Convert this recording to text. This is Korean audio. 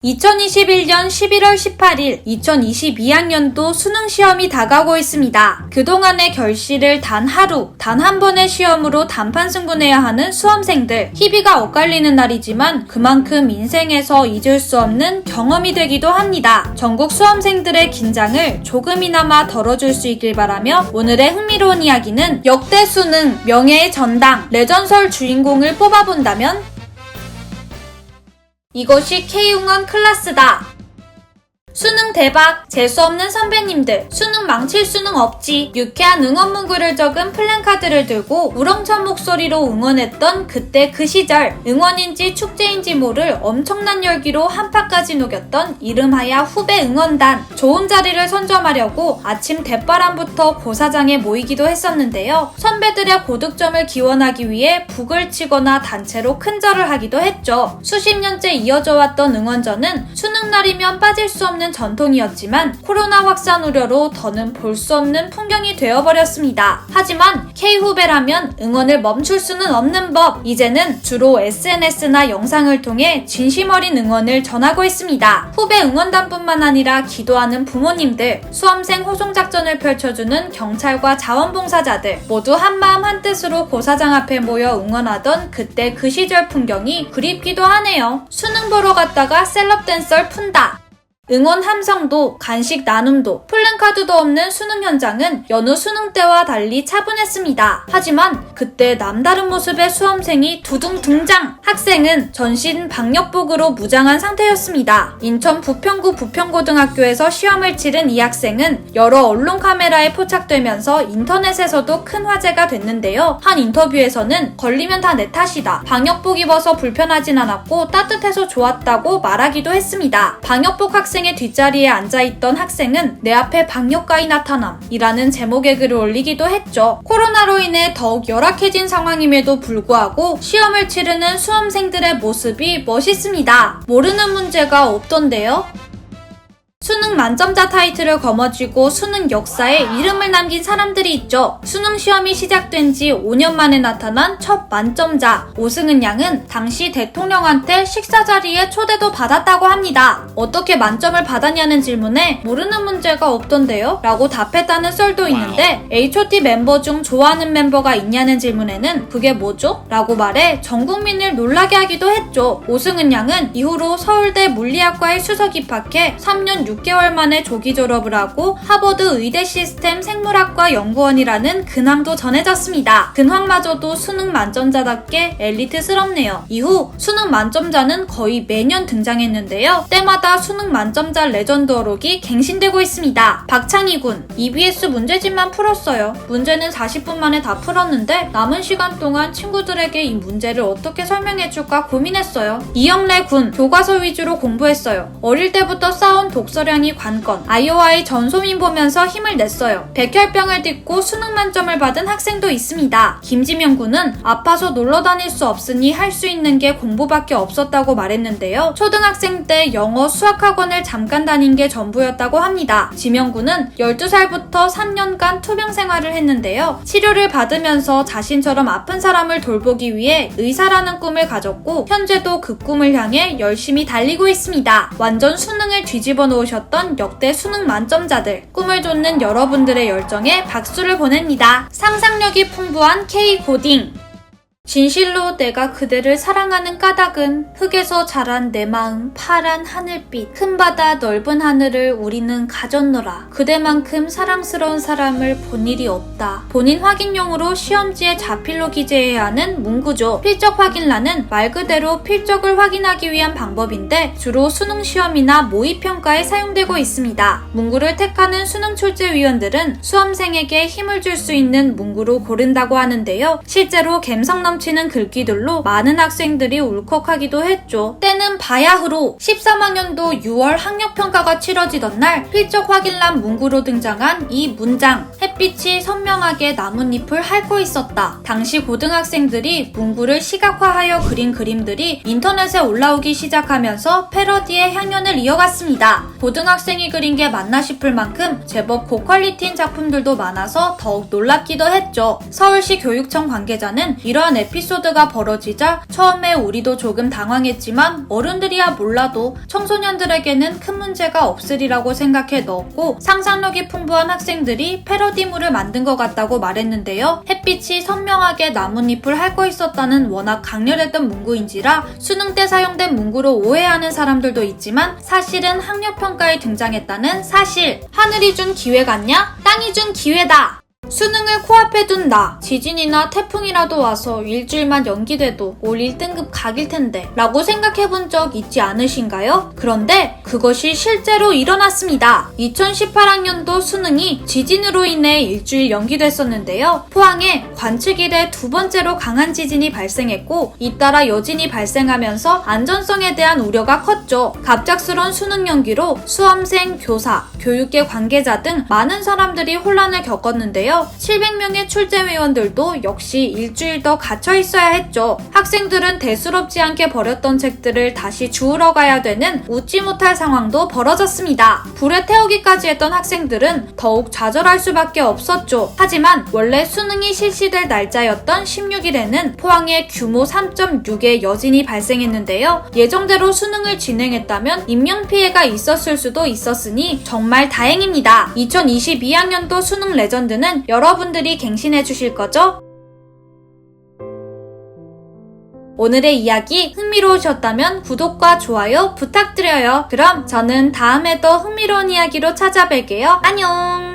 2021년 11월 18일 2022학년도 수능시험이 다가오고 있습니다. 그동안의 결실을 단 하루, 단 한 번의 시험으로 단판 승부내야 하는 수험생들. 희비가 엇갈리는 날이지만 그만큼 인생에서 잊을 수 없는 경험이 되기도 합니다. 전국 수험생들의 긴장을 조금이나마 덜어줄 수 있길 바라며 오늘의 흥미로운 이야기는 역대 수능, 명예의 전당, 레전설 주인공을 뽑아본다면 이것이 K응원 클라스다. 수능 대박! 재수없는 선배님들, 수능 망칠 수능 없지. 유쾌한 응원 문구를 적은 플랜카드를 들고 우렁찬 목소리로 응원했던 그때 그 시절. 응원인지 축제인지 모를 엄청난 열기로 한파까지 녹였던 이름하야 후배 응원단. 좋은 자리를 선점하려고 아침 대바람부터 고사장에 모이기도 했었는데요. 선배들의 고득점을 기원하기 위해 북을 치거나 단체로 큰 절을 하기도 했죠. 수십 년째 이어져 왔던 응원전은 수능날이면 빠질 수 없는 전통이었지만 코로나 확산 우려로 더는 볼 수 없는 풍경이 되어버렸습니다. 하지만 K후배라면 응원을 멈출 수는 없는 법. 이제는 주로 SNS나 영상을 통해 진심 어린 응원을 전하고 있습니다. 후배 응원단뿐만 아니라 기도하는 부모님들, 수험생 호송작전을 펼쳐주는 경찰과 자원봉사자들 모두 한마음 한뜻으로 고사장 앞에 모여 응원하던 그때 그 시절 풍경이 그립기도 하네요. 수능 보러 갔다가 셀럽 댄서를 푼다. 응원 함성도 간식 나눔도 플랜카드도 없는 수능 현장은 여느 수능 때와 달리 차분했습니다. 하지만 그때 남다른 모습의 수험생이 두둥 등장! 학생은 전신 방역복으로 무장한 상태였습니다. 인천 부평구 부평고등학교에서 시험을 치른 이 학생은 여러 언론 카메라에 포착되면서 인터넷에서도 큰 화제가 됐는데요. 한 인터뷰에서는 걸리면 다 내 탓이다. 방역복 입어서 불편하진 않았고 따뜻해서 좋았다고 말하기도 했습니다. 방역복 학생의 뒷자리에 앉아있던 학생은 내 앞에 방역가이 나타남 이라는 제목의 글을 올리기도 했죠. 코로나로 인해 더욱 열악해진 상황임에도 불구하고 시험을 치르는 수험생들의 모습이 멋있습니다. 모르는 문제가 없던데요. 수능 만점자 타이틀을 거머쥐고 수능 역사에 이름을 남긴 사람들이 있죠. 수능 시험이 시작된 지 5년 만에 나타난 첫 만점자 오승은 양은 당시 대통령한테 식사 자리에 초대도 받았다고 합니다. 어떻게 만점을 받았냐는 질문에 모르는 문제가 없던데요? 라고 답했다는 썰도 있는데 H.O.T 멤버 중 좋아하는 멤버가 있냐는 질문에는 그게 뭐죠? 라고 말해 전 국민을 놀라게 하기도 했죠. 오승은 양은 이후로 서울대 물리학과에 수석 입학해 3년 6개월 만에 조기 졸업을 하고 하버드 의대 시스템 생물학과 연구원이라는 근황도 전해졌습니다. 근황마저도 수능 만점자답게 엘리트스럽네요. 이후 수능 만점자는 거의 매년 등장했는데요. 때마다 수능 만점자 레전드 어록이 갱신되고 있습니다. 박창희 군, EBS 문제집만 풀었어요. 문제는 40분 만에 다 풀었는데 남은 시간 동안 친구들에게 이 문제를 어떻게 설명해줄까 고민했어요. 이영래 군, 교과서 위주로 공부했어요. 어릴 때부터 쌓아온 독서량이 관건, 아이오아이 전소민 보면서 힘을 냈어요. 백혈병을 딛고 수능 만점을 받은 학생도 있습니다. 김지명 군은 아파서 놀러 다닐 수 없으니 할 수 있는 게 공부밖에 없었다고 말했는데요. 초등학생 때 영어 수학학원을 잠깐 다닌 게 전부였다고 합니다. 지명 군은 12살부터 3년간 투병 생활을 했는데요. 치료를 받으면서 자신처럼 아픈 사람을 돌보기 위해 의사라는 꿈을 가졌고 현재도 그 꿈을 향해 열심히 달리고 있습니다. 완전 수능을 뒤집어 놓으셨던 역대 수능 만점자들, 꿈을 좇는 여러분들의 열정에 박수를 보냅니다. 상상력이 풍부한 K고딩. 진실로 내가 그대를 사랑하는 까닭은 흙에서 자란 내 마음 파란 하늘빛 큰 바다 넓은 하늘을 우리는 가졌노라. 그대만큼 사랑스러운 사람을 본 일이 없다. 본인 확인용으로 시험지에 자필로 기재해야 하는 문구죠. 필적 확인란은 말 그대로 필적을 확인하기 위한 방법인데 주로 수능 시험이나 모의평가에 사용되고 있습니다. 문구를 택하는 수능 출제위원들은 수험생에게 힘을 줄 수 있는 문구로 고른다고 하는데요. 실제로 감성 넘치는 글귀들로 많은 학생들이 울컥하기도 했죠. 때는 바야흐로 13학년도 6월 학력평가가 치러지던 날 필적 확인란 문구로 등장한 이 문장. 햇빛이 선명하게 나뭇잎을 핥고 있었다. 당시 고등학생들이 문구를 시각화하여 그린 그림들이 인터넷에 올라오기 시작하면서 패러디의 향연을 이어갔습니다. 고등학생이 그린 게 맞나 싶을 만큼 제법 고퀄리티인 작품들도 많아서 더욱 놀랍기도 했죠. 서울시 교육청 관계자는 이러한 에피소드가 벌어지자 처음에 우리도 조금 당황했지만 어른들이야 몰라도 청소년들에게는 큰 문제가 없으리라고 생각해 넣었고, 상상력이 풍부한 학생들이 패러디물을 만든 것 같다고 말했는데요. 햇빛이 선명하게 나뭇잎을 핥고 있었다는 워낙 강렬했던 문구인지라 수능 때 사용된 문구로 오해하는 사람들도 있지만 사실은 학력평가에 등장했다는 사실. 하늘이 준 기회 같냐? 땅이 준 기회다. 수능을 코앞에 둔 나, 지진이나 태풍이라도 와서 일주일만 연기돼도 올 1등급 각일 텐데 라고 생각해본 적 있지 않으신가요? 그런데 그것이 실제로 일어났습니다. 2018학년도 수능이 지진으로 인해 일주일 연기됐었는데요. 포항에 관측 이래 두 번째로 강한 지진이 발생했고, 잇따라 여진이 발생하면서 안전성에 대한 우려가 컸죠. 갑작스런 수능 연기로 수험생, 교사, 교육계 관계자 등 많은 사람들이 혼란을 겪었는데요. 700명의 출제위원들도 역시 일주일 더 갇혀 있어야 했죠. 학생들은 대수롭지 않게 버렸던 책들을 다시 주우러 가야 되는 웃지 못할 상황도 벌어졌습니다. 불에 태우기까지 했던 학생들은 더욱 좌절할 수밖에 없었죠. 하지만 원래 수능이 실시될 날짜였던 16일에는 포항에 규모 3.6의 여진이 발생했는데요. 예정대로 수능을 진행했다면 인명피해가 있었을 수도 있었으니 정말 다행입니다. 2022학년도 수능 레전드는 여러분들이 갱신해 주실 거죠? 오늘의 이야기 흥미로우셨다면 구독과 좋아요 부탁드려요. 그럼 저는 다음에 더 흥미로운 이야기로 찾아뵐게요. 안녕!